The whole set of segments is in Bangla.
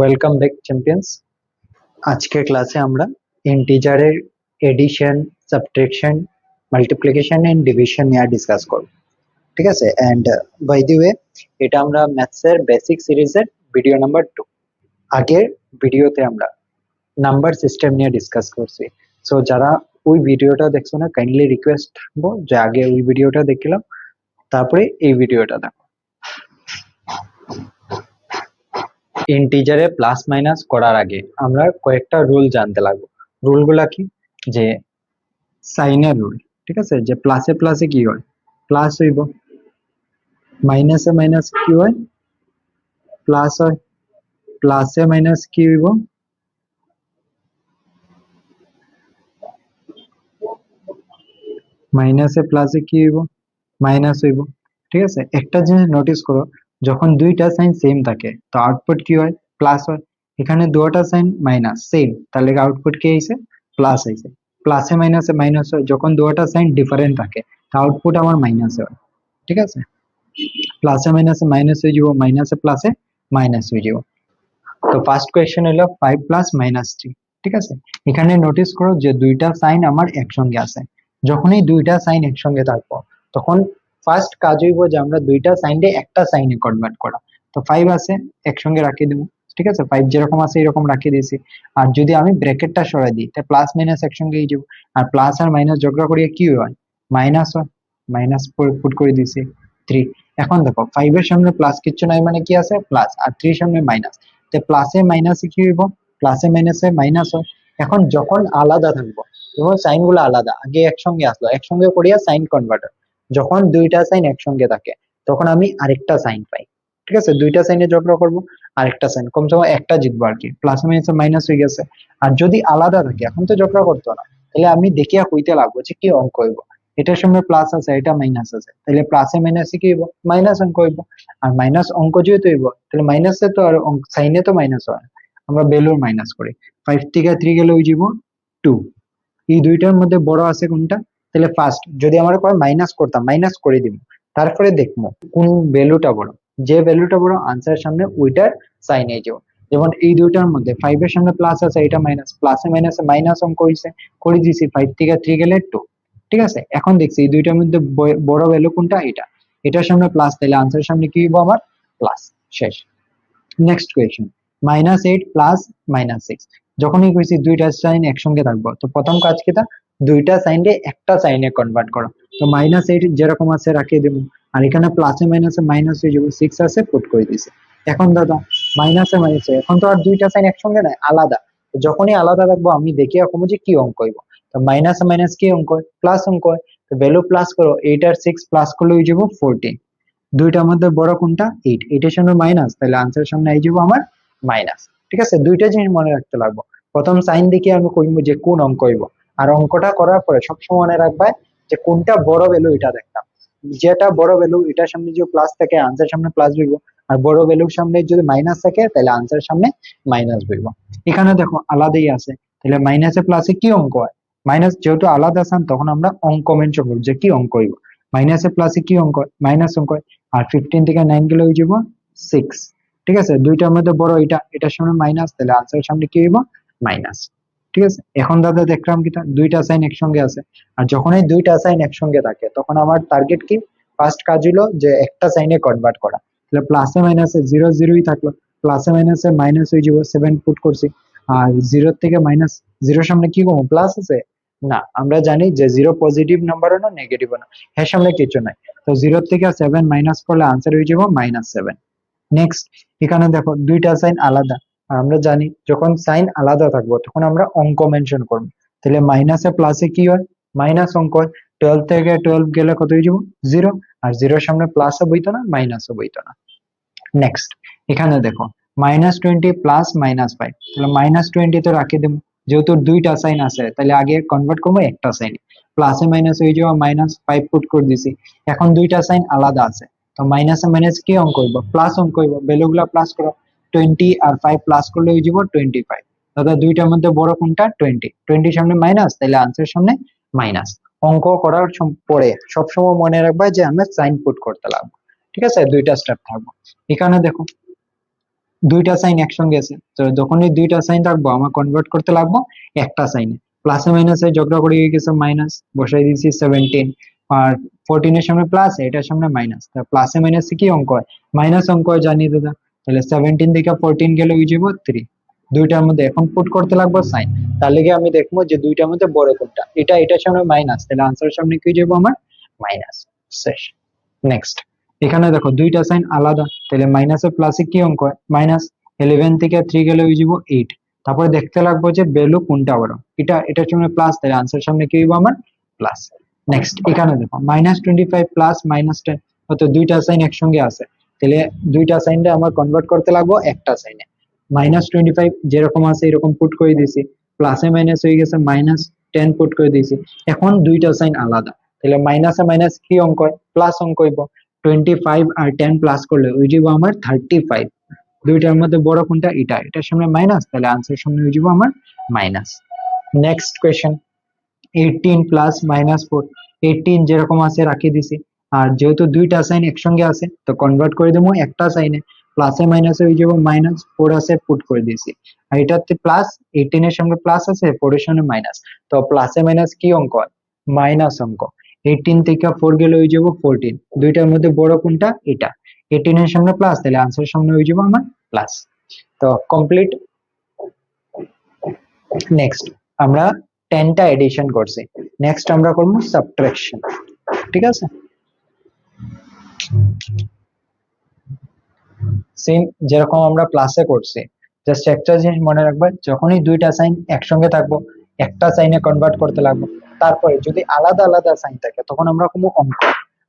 Welcome back champions. আজকের ক্লাসে আমরা ইন্টিজারের addition, subtraction, multiplication and division নিয়ে ডিসকাস করব। ঠিক আছে, এন্ড বাই দি ওয়ে এটা আমরা ম্যাথসের বেসিক সিরিজের ভিডিও নাম্বার 2। আগের ভিডিওতে আমরা নাম্বার সিস্টেম নিয়ে ডিসকাস করছি। সো যারা ওই ভিডিওটা দেখছো না, কাইন্ডলি রিকোয়েস্ট থাকবো যে আগে ওই ভিডিওটা দেখলাম, তারপরে এই ভিডিওটা দেখো। ইন্টিজারে প্লাস মাইনাস করার আগে আমরা কয়েকটা রুল জানতে লাগবো। রুলগুলা কি? যে সাইনের রুল, ঠিক আছে, যে প্লাসে প্লাসে কি হয়, প্লাস হইব, মাইনাসে মাইনাস কি হয়, প্লাস হয়, প্লাসে মাইনাস কি হইব, মাইনাসে প্লাসে কি হইব, মাইনাস হইব। ঠিক আছে, একটা জিনিস নোটিস করো, যখন দুইটা সাইন সেম থাকে তো আউটপুট কি হয়, প্লাস হয়। এখানে দুটো সাইন মাইনাস সেম, তাহলে আউটপুট কি হইছে, প্লাস হইছে। প্লাসে মাইনাসে মাইনাস হয় যখন দুটো সাইন ডিফারেন্ট থাকে, তো আউটপুট আমার মাইনাস হয়। ঠিক আছে, প্লাসে মাইনাসে মাইনাস হয়ে যাব, মাইনাসে প্লাসে মাইনাস হয়ে যাব। তো ফার্স্ট কোয়েশ্চেন হলো 5 প্লাস মাইনাস 3। ঠিক আছে, এখানে নোটিস করো যে দুইটা সাইন আমার একসঙ্গে আছে। যখনই দুইটা সাইন একসঙ্গে থাকবো তখন ফার্স্ট কাজ হইব যে আমরা দুইটা সাইনকে একটা সাইনে কনভার্ট করা। তো 5 আছে, একসঙ্গে রাখিয়ে দেবো। ঠিক আছে, 5 যেরকম আছে এরকম রাখিয়ে দিয়েছি। আর যদি আমি ব্র্যাকেটটা সরাই দিই তাহলে প্লাস মাইনাস একসঙ্গে হয়ে যাবো। আর প্লাস আর মাইনাস ঝগড়া করিয়ে কি হয়, মাইনাস হয়। মাইনাস পুট করে দিয়েছি 3। এখন দেখো 5 এর সামনে প্লাস কিচ্ছু নাই, মানে কি আছে, প্লাস। আর 3 সামনে মাইনাস, তো প্লাসে মাইনাসে কি হইব, প্লাসে মাইনাসে মাইনাস হয়। এখন যখন আলাদা থাকবো, যেমন সাইন গুলো আলাদা, আগে একসঙ্গে আসলো, একসঙ্গে করিয়া সাইন কনভার্টার, যখন দুইটা সাইন একসঙ্গে থাকে তখন আমি আরেকটা সাইন পাই। ঠিক আছে, দুইটা সাইনে ঝগড়া করবো, আরেকটা সাইন, কমসে কম একটা জিতবো আর কি, প্লাস মাইনাসে মাইনাস হয়ে গেছে। আর যদি আলাদা থাকে, এখন তো ঝগড়া করতো না, তাহলে আমি দেখিয়া কইতে লাগবো যে কি অঙ্ক হইব। এটার সঙ্গে প্লাস আছে, এটা মাইনাস আছে, তাহলে প্লাসে মাইনাসে কি হইব, মাইনাস অঙ্ক হইব। আর মাইনাস অঙ্ক যেহেতু হইব, তাহলে মাইনাসে তো আর সাইনে তো মাইনাস হয় না। আমরা ভ্যালুর মাইনাস করি, 5 থেকে 3 গেলে হয়ে যাব 2। এই দুইটার মধ্যে বড় আছে কোনটা, তাহলে ফার্স্ট যদি আমরা কয় মাইনাস করতাম, মাইনাস করে দিব, তারপরে দেখবো কোন ভ্যালুটা বড়। যে ভ্যালুটা বড় আনসার সামনে ওইটার সাইন এ যাও। যেমন এই দুইটার মধ্যে 5 এর সামনে প্লাস আছে, এটা মাইনাস, প্লাসে মাইনাসে মাইনাস অঙ্ক হইছে, করে দিছি, 5 থেকে 3 গেলে 2। ঠিক আছে, এখন দেখছি এই দুইটার মধ্যে বড় ভ্যালু কোনটা, এটা। এটার সামনে প্লাস, তাহলে আনসার সামনে কি হইব আমার, প্লাস। শেষ। Next question, -8 plus -6। যখনই কইছি দুইটা সাইন একসঙ্গে থাকবো, তো প্রথম কাজ কিটা, দুইটা সাইনকে একটা সাইনে কনভার্ট করা। তো -8 যেরকম আছে রাখিয়ে দেবো, আর এখানে প্লাসে মাইনাসে মাইনাস হয়ে যাবে, 6 আছে পুট করে দিছি। এখন দাদা মাইনাসে মাইনাসে, এখন তো আর দুইটা সাইন একসঙ্গে নাই, আলাদা। তো যখনই আলাদা থাকবো আমি দেখিয়া কমো যে কি অঙ্ক হইব। তো মাইনাসে মাইনাস কি অঙ্ক হয়, প্লাস অঙ্ক হয়। তো ভ্যালু প্লাস করো, 8 আর 6 প্লাস করলে হয়ে যাবো 14। দুইটার মধ্যে বড় কোনটা, 8, 8 এর সামনে মাইনাস, তাহলে আনসার সামনে এই যাবো আমার মাইনাস। ঠিক আছে, দুইটা জিনিস মনে রাখতে লাগবো। প্রথম সাইন দেখে আমি কইব যে কোন অঙ্ক হইব, আর অঙ্কটা করার পরে সবসময় মনে রাখবা যে কোনটা বড় ভ্যালু এটা দেখতাম। যেটা বড় ভ্যালু এটার সামনে যদি প্লাস থাকে আনসার সামনে প্লাস বইব, আর বড় ভ্যালুর সামনে যদি মাইনাস থাকে তাহলে আনসার সামনে মাইনাস বইব। এখানে দেখো আলাদাই আছে, তাহলে মাইনাসে প্লাসে কি অঙ্ক হয়, মাইনাস যেহেতু আলাদা আসান তখন আমরা অঙ্ক মেনশন করব যে কি অঙ্ক হইব। মাইনাসে প্লাসে কি অঙ্ক হয়, মাইনাস অঙ্ক হয়। আর 15 থেকে 9 গেলে হয়ে যাব 6। ঠিক আছে, দুইটার মধ্যে বড় এটা, এটার সামনে মাইনাস, তাহলে আনসারের সামনে কি হইব, মাইনাস। ঠিক আছে, এখন দাদা দেখলাম কি দুইটা সাইন একসঙ্গে আছে। আর যখন এই দুইটা সাইন একসঙ্গে থাকে তখন আমার টার্গেট কি, ফার্স্ট কাজ হলো যে একটা সাইনে কনভার্ট করা। তাহলে প্লাসে মাইনাসে জিরো জিরোই থাকলো, প্লাসে মাইনাসে মাইনাস হয়ে যাব, 7 পুট করছি। আর জিরো থেকে মাইনাস, জিরোর সামনে কি করবো, প্লাস আছে না, আমরা জানি যে জিরো পজিটিভ নাম্বারও না নেগেটিভও না, এর সামনে কিছু নাই। তো 0 থেকে 7 মাইনাস করলে আনসার হয়ে যাব -7। নেক্সট, এখানে দেখো দুইটা সাইন আলাদা, আর আমরা জানি যখন সাইন আলাদা থাকবো তখন আমরা অঙ্ক মেনশন করবো। তাহলে মাইনাসে প্লাসে কি হয়, মাইনাস অঙ্ক হয়। 12 থেকে 12 গেলে কত হয়ে যাব, 0। আর জিরোর সামনে প্লাসও বইতো না, মাইনাসও বইতো না। নেক্সট, এখানে দেখো -20 প্লাস -5, তাহলে -20 তো রাখি দেবো, যেহেতু দুইটা সাইন আছে তাহলে আগে কনভার্ট করবো একটা সাইন, প্লাসে মাইনাস হয়ে যাওয়া, -5 পুট করে দিছি। এখন দুইটা সাইন আলাদা আছে, তো মাইনাসে মাইনাস কি অঙ্ক হইব, প্লাস অঙ্ক হইব, ভ্যালুগুলা প্লাস করো, 20 আর 5 প্লাস করলে হয়ে যাব 25। দাদা দুইটার মধ্যে বড় কোনটা, 20 সামনে মাইনাস, তাহলে আনসার সামনে মাইনাস। অঙ্ক করার পরে সবসময় মনে রাখবা যে আমরা সাইন পুট করতে লাগবো। ঠিক আছে, দুইটা স্টেপ থাকবো। এখানে দেখো দুইটা সাইন একসঙ্গে আছে, তো যখনই দুইটা সাইন থাকবো আমার কনভার্ট করতে লাগবো একটা সাইনে। প্লাসে মাইনাসে ঝগড়া করে হয়ে গেছে মাইনাস, বসাই দিয়েছি 17, আর 14 এর সামনে প্লাস, এটার সামনে মাইনাস, তা প্লাসে মাইনাসে কি অঙ্ক হয়? মাইনাস অঙ্ক হয়, জানি দাদা। তাহলে 17 থেকে 14 গেলে হয়ে যাবো 3। দুইটার মধ্যে এখন পুট করতে লাগবো সাইন, তাহলে কি আমি দেখবো যে দুইটার মধ্যে বড় কোনটা, এটা এটার সামনে মাইনাস, তাহলে আনসারের সামনে কি যাবো আমার? মাইনাস। শেষ। নেক্সট, এখানে দেখো দুইটা সাইন আলাদা, তাহলে মাইনাসে প্লাসে কি অঙ্ক হয়? মাইনাস। 11 থেকে 3 গেলে হয়ে যাবো 8। তারপরে দেখতে লাগবো যে ভ্যালু কোনটা বড়, এটা এটার সামনে প্লাস, তাহলে আনসার সামনে কি হইব আমার? প্লাস। নেক্সট, এখানে দেখো -25 প্লাস -10, অত দুইটা সাইন একসঙ্গে আছে, তাহলে দুইটা সাইনটা আমার কনভার্ট করতে লাগবো একটা সাইনে। -25 যেরকম আছে এরকম পুট করে দিয়েছি, প্লাসে মাইনাস হয়ে গেছে -10 পুট করে দিয়েছি। এখন দুইটা সাইন আলাদা, তাহলে মাইনাসে মাইনাস কি অঙ্ক হয়? প্লাস অঙ্ক হইব। 25 আর 10 প্লাস করলে ওই যাব আমার 35। দুইটার মধ্যে বড় কোনটা? এটা এটার সামনে মাইনাস, তাহলে আনসার সামনে হয়ে যাব আমার মাইনাস। নেক্সট কোয়েশ্চেন, 18 প্লাস -4, 18 যেরকম আছে রাখি দিছি, আর যেহেতু দুইটা সাইন একসঙ্গে আছে তো কনভার্ট করে দেবো একটা সাইনে। প্লাসে মাইনাসে হয়ে যাবো -4 আছে, পুট করে দিয়েছি। আর এটাতে প্লাস, 18 এর সঙ্গে প্লাস আছে, 4 এর সঙ্গে মাইনাস, তো প্লাসে মাইনাস কি অঙ্ক হয়? মাইনাস অঙ্ক। 18 থেকে 4 গেলে হয়ে যাবো 14। দুইটার মধ্যে বড় কোনটা? এটা। 18 এর সামনে প্লাস, তাহলে আনসারের সামনে হয়ে যাবো আমার প্লাস। তো কমপ্লিট। নেক্সট, আমরা 10টা এডিশন করছি, নেক্সট আমরা করবো সাবট্রাকশন। ঠিক আছে, সেম যেরকম আমরা প্লাসে করছি, জাস্ট একটা জিনিস মনে রাখবে, যখনই দুইটা সাইন একসঙ্গে থাকবো একটা সাইনে কনভার্ট করতে লাগবো। তারপরে যদি আলাদা আলাদা সাইন থাকে তখন আমরা কোনো অঙ্ক,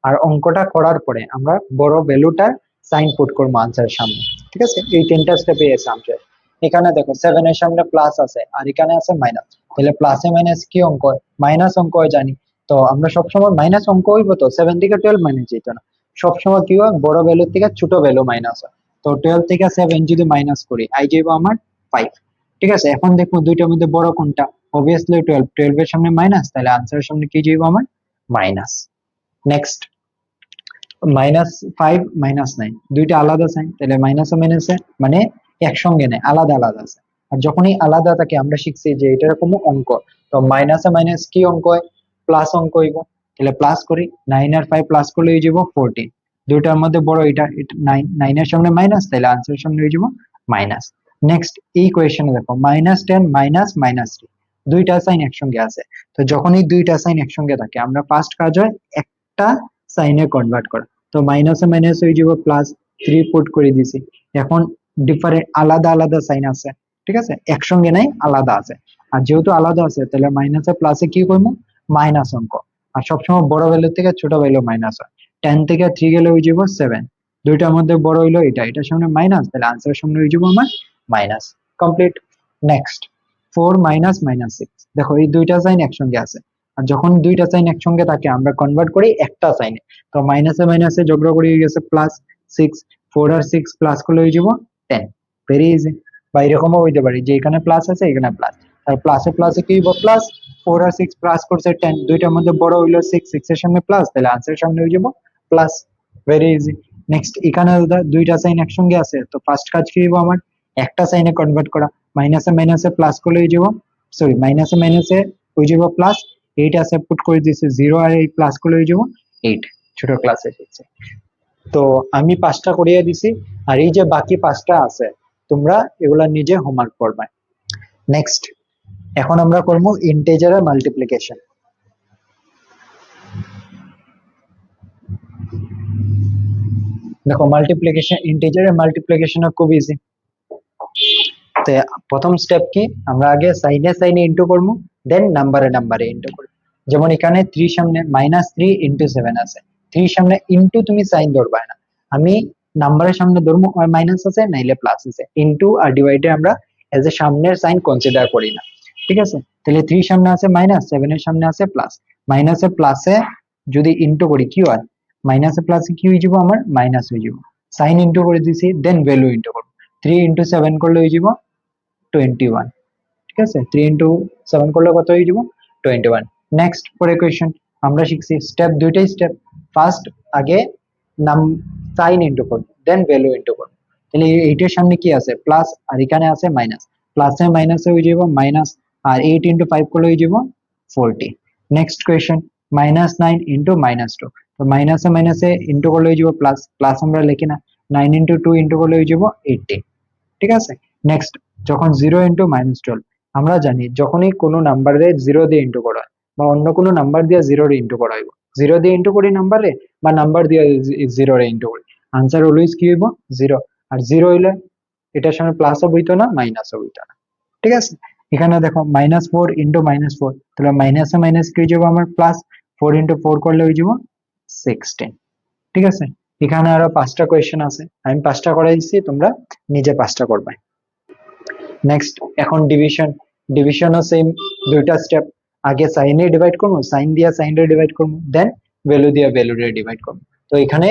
আর অঙ্কটা করার পরে আমরা বড় ভ্যালুটা সাইন পুট করবো আনসারের সামনে। ঠিক আছে, এই 10টা স্টেপে এসে আনসার। এখানে দেখো 7 এর সামনে প্লাস আছে আর এখানে আছে মাইনাস, তাহলে প্লাসে মাইনাস কি অঙ্ক হয়? মাইনাস অঙ্ক হয়, জানি। তো আমরা সবসময় মাইনাস অঙ্ক হইব, তো 7 থেকে 12 মাইনাস যেত না, সবসময় কি হয়? বড় ভ্যালুর থেকে ছোট ভ্যালু মাইনাস হয়। তো 12 থেকে 7 যদি মাইনাস করি আই যাইব আমার 5। ঠিক আছে, এখন দেখবো দুইটার মধ্যে বড় কোনটা? অবভিয়াসলি 12, 12 এর সামনে মাইনাস, তাহলে আনসারের সামনে কি যাইব আমার? মাইনাস। নেক্সট, -5 -9, দুইটা আলাদা সাইন, তাহলে মাইনাসে মাইনাসে মানে একসঙ্গে নেই, আলাদা আলাদা আছে। আর যখনই আলাদা থাকে আমরা শিখছি যে এটার কোনো অঙ্ক, তো মাইনাসে মাইনাস কি অঙ্ক হয়? প্লাস অঙ্ক হইব, তাহলে প্লাস করি। 9 আর 5 প্লাস করলে হয়ে যাব 14। দুইটার মধ্যে বড় এটা, 9, 9 এর সামনে মাইনাস, তাহলে আনসারের সামনে হয়ে যাব মাইনাস। নেক্সট, এই কোয়েশ্চেনে দেখো -10 -3, দুইটা সাইন একসঙ্গে আছে, তো যখনই দুইটা সাইন একসঙ্গে থাকে আমরা ফার্স্ট কাজ হয় একটা সাইনে কনভার্ট করা। তো মাইনাসে মাইনাস হয়ে যাব প্লাস, 3 পুট করে দিছি। এখন ডিফারেন্ট আলাদা আলাদা সাইন আছে, ঠিক আছে, একসঙ্গে নাই, আলাদা আছে। আর যেহেতু আলাদা আছে তাহলে মাইনাসে প্লাসে কি করবো? মাইনাস অঙ্ক। আর সবসময় বড় ভ্যালু থেকে ছোট ভ্যালু মাইনাস হয়। 10 থেকে 3 গেলে হয়ে যাব 7। দুইটার মধ্যে বড় হইলো এটা, এটার সামনে মাইনাস, তাহলে আনসারের সামনে হয়ে যাব আমার মাইনাস। কমপ্লিট। নেক্সট, 4 -6, দেখো এই দুইটা সাইন একসঙ্গে আছে, আর যখন দুইটা সাইন একসঙ্গে থাকে আমরা কনভার্ট করি একটা সাইনে। তো মাইনাসে মাইনাসে ঝগড়া করে গেছে প্লাস 6, 4 আর 6 প্লাস করলে হয়ে যাব 10। Very easy. বা এরকমও হইতে পারে যে এখানে প্লাস আছে এখানে প্লাস, আর প্লাসে প্লাসে কি হইব? প্লাস। 4 আর 6 প্লাস করছে 10, দুইটার মধ্যে বড় হইলো 6, 6 এর সামনে প্লাস, তাহলে আনসারের সামনে হয়ে যাব প্লাস। Very easy. নেক্সট, এখানে দুইটা সাইন একসঙ্গে আছে, তো ফার্স্ট কাজ কি হইব আমার? একটা সাইনে কনভার্ট করা। মাইনাসে মাইনাসে প্লাস করলে হয়ে যাব, সরি মাইনাসে মাইনাসে হয়ে যাব প্লাস। 8 আছে, পুট করে দিয়েছি 0 আর 8 প্লাস করলে হয়ে যাব 8। ছোট ক্লাসে শিখছি। তো আমি 5টা করিয়ে দিছি, আর এই যে বাকি 5টা আছে তোমরা এগুলা নিজে হোমওয়ার্ক করবে। নেক্সট, এখন আমরা করব ইন্টিজারের মাল্টিপ্লিকেশন। দেখো মাল্টিপ্লিকেশন, ইন্টিজারের মাল্টিপ্লিকেশন খুব ইজি। তো প্রথম স্টেপ কি? আমরা আগে সাইনে সাইনে ইনটু করব, দেন নাম্বারে নাম্বারে ইনটু করব। যেমন এখানে 3 সামনে -3 × 7 আছে, 3 সামনে ইনটু তুমি সাইন ধরবা না, আমি নাম্বারের সামনে ধরবো, মাইনাস আছে নাইলে প্লাস আছে, ইনটু আর ডিভাইডে আমরা এজ এ সামনের সাইন কনসিডার করি না। ঠিক আছে, তাহলে 3 সামনে আছে মাইনাস, 7 এর সামনে আছে প্লাস, মাইনাসে প্লাসে যদি ইনটু করি কি হয়? মাইনাসে প্লাসে কি হয়ে যাব আমার? মাইনাস হয়ে যাব। সাইন ইনটু করে দিছি, দেন ভ্যালু ইনটু করব। 3 × 7 করলে হয়ে যাব 21। ঠিক আছে, 3 × 7 করলে কত হয়ে যাব? 21। নেক্সট, পরে কোয়েশ্চেন আমরা শিখছি স্টেপ, দুইটাই স্টেপ। ফার্স্ট আগে নাম সাইন ইনটু করব, দেন ভ্যালু ইনটু করব। তাহলে এইটার সামনে কি আছে প্লাস আর এখানে আছে মাইনাস, প্লাসে মাইনাসে হয়ে যাব মাইনাস, আর 8 ইন্টু 5 করলে হয়ে যাব 40। নেক্সট কোয়েশ্চেন -9 ইন্টু -2, তো মাইনাসে মাইনাসে ইন্টু করলে হয়ে যাব প্লাস, প্লাস আমরা লিখি না, 9 ইন্টু 2 ইন্টু করলে হয়ে যাব 80। ঠিক আছে, নেক্সট যখন 0 ইন্টু -12, আমরা জানি যখনই কোনো নাম্বারে 0 দিয়ে ইন্টু করা হয় বা অন্য কোনো নাম্বার দিয়ে 0 রে ইন্টু করা হইব, 0 দিয়ে ইন্টু করি নাম্বারে বা নাম্বার দিয়ে 0 রে ইন্টু করি, আনসার অলওয়েজ কি হইব 0। আর 0 হইলে এটার সামনে প্লাসও বইতো না মাইনাসও বইতো না। ঠিক আছে, এখানে দেখো -4 ইন্টু -4, তাহলে মাইনাসে মাইনাস কি হয়ে যাবো আমার প্লাস, 4 ইন্টু 4 করলে হয়ে যাব 16। ঠিক আছে, এখানে আরো 5টা কোয়েশ্চেন আছে, আমি 5টা করাই দিচ্ছি, তোমরা নিজে 5টা করবে। নেক্সট এখন ডিভিশন, ডিভিশনও সেম দুইটা স্টেপ, আগে সাইনে ডিভাইড করবো, সাইন দিয়া সাইন রে ডিভাইড করবো, দেন ভ্যালু দিয়া ভ্যালু রে ডিভাইড করবো। তো এখানে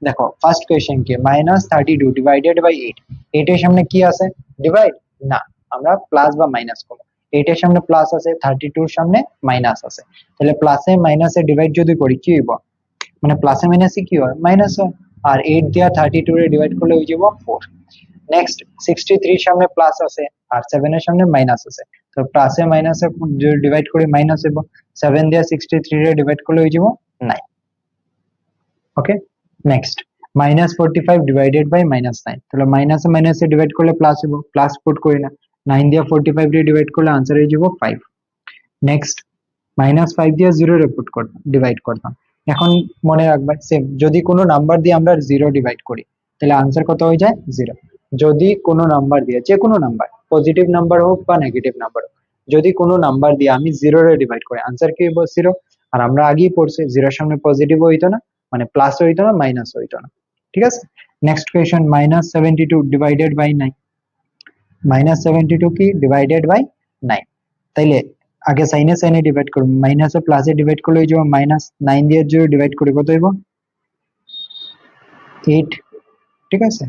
দেখো ফার্স্ট কোয়েশ্চেন কি -32 ডিভাইডেড বাই 8, 8 এর সামনে কি আছে ডিভাইড না, আমরা প্লাস বা মাইনাস করবো, 8 এর সামনে প্লাস আছে, 32 এর সামনে মাইনাস আছে, তাহলে প্লাসে মাইনাসে ডিভাইড যদি করি কি হইব, মানে প্লাসে মাইনাসে কি হয় মাইনাস হয়, আর 8 দিয়া 32 রে ডিভাইড করলে হয়ে যাব 4। নেক্সট 63 এর সামনে প্লাস আছে আর 7 এর সামনে মাইনাস আছে, তো প্লাসে মাইনাসে যদি ডিভাইড করি মাইনাস হইব, 7 দিয়ে 63 রে ডিভাইড করলে হয়ে যাব 9। ওকে, নেক্সট -45 ডিভাইডেড বাই -9, তাহলে মাইনাসে মাইনাসে ডিভাইড করলে প্লাস হইব, প্লাস পুট করি না, 9 দিয়ে 45 রে ডিভাইড করলে আনসার হয়ে যাব 5। নেক্সট -5 দিয়ে 0 রে পুট করতাম, ডিভাইড করতাম। এখন মনে রাখবা সেম, যদি কোনো নাম্বার দিয়ে আমরা 0 ডিভাইড করি তাহলে আনসার কত হয়ে যায় 0। যদি কোনো নাম্বার দিয়ে, যে কোনো নাম্বার, পজিটিভ নাম্বার হোক বা নেগেটিভ নাম্বার হোক, যদি কোনো নাম্বার দিয়ে আমি 0 রে ডিভাইড করি আনসার কি হবে 0। আর আমরা আগেই পড়ছি 0 এর সামনে পজিটিভ হইতো না, মানে প্লাস হইতো না মাইনাস হইতো না। ঠিক আছে, নেক্সট কোয়েশ্চেন -72 ডিভাইডেড বাই 9, -72 কি ডিভাইডেড বাই 9, তাইলে আগে সাইনে সাইনে ডিভাইড করব, মাইনাস ও প্লাসে ডিভাইড করলে হয়ে যাবে মাইনাস, 9 দিয়ে 0 ডিভাইড করে কত হইব 8। ঠিক আছে,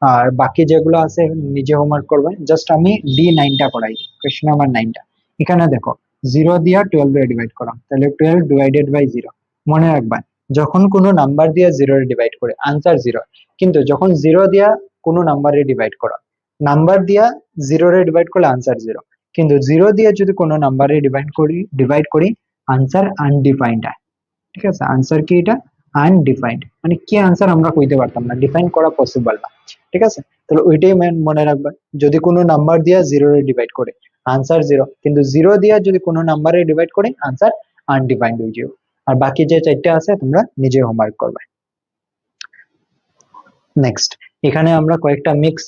আর বাকি যেগুলো আছে নিজে হোমওয়ার্ক করবে, জাস্ট আমি D9টা করাই, কোয়েশ্চেন নাম্বার 9টা। এখানে দেখো 0 দিয়া 12 এ ডিভাইড করা, তাহলে 12 ডিভাইডেড বাই 0। মনে রাখবা যখন কোনো নাম্বার দিয়া 0 এ ডিভাইড করে আনসার 0, কিন্তু যখন 0 দিয়া কোনো নাম্বারে ডিভাইড করা, নাম্বার দিয়া 0 রে ডিভাইড করলে আনসার 0, কিন্তু 0 দিয়ে যদি কোনো নাম্বারে ডিভাইড করি আনসার আনডিফাইন্ড হয়। ঠিক আছে, আনসার কি এটা আনডিফাইন্ড, মানে কি আনসার আমরা কইতে পারতাম না, ডিফাইন করা পসিবল না। ঠিক আছে, তাহলে ওইটাই মনে রাখবা, যদি কোনো নাম্বার দিয়া 0 রে ডিভাইড করে আনসার 0, কিন্তু 0 দিয়া যদি কোনো নাম্বারে ডিভাইড করে আনসার আনডিফাইন্ড হয়ে যাবে। আর বাকি যে 4টা আছে তোমরা নিজে হোমওয়ার্ক করবে। নেক্সট এখানে আমরা কয়েকটা মিক্স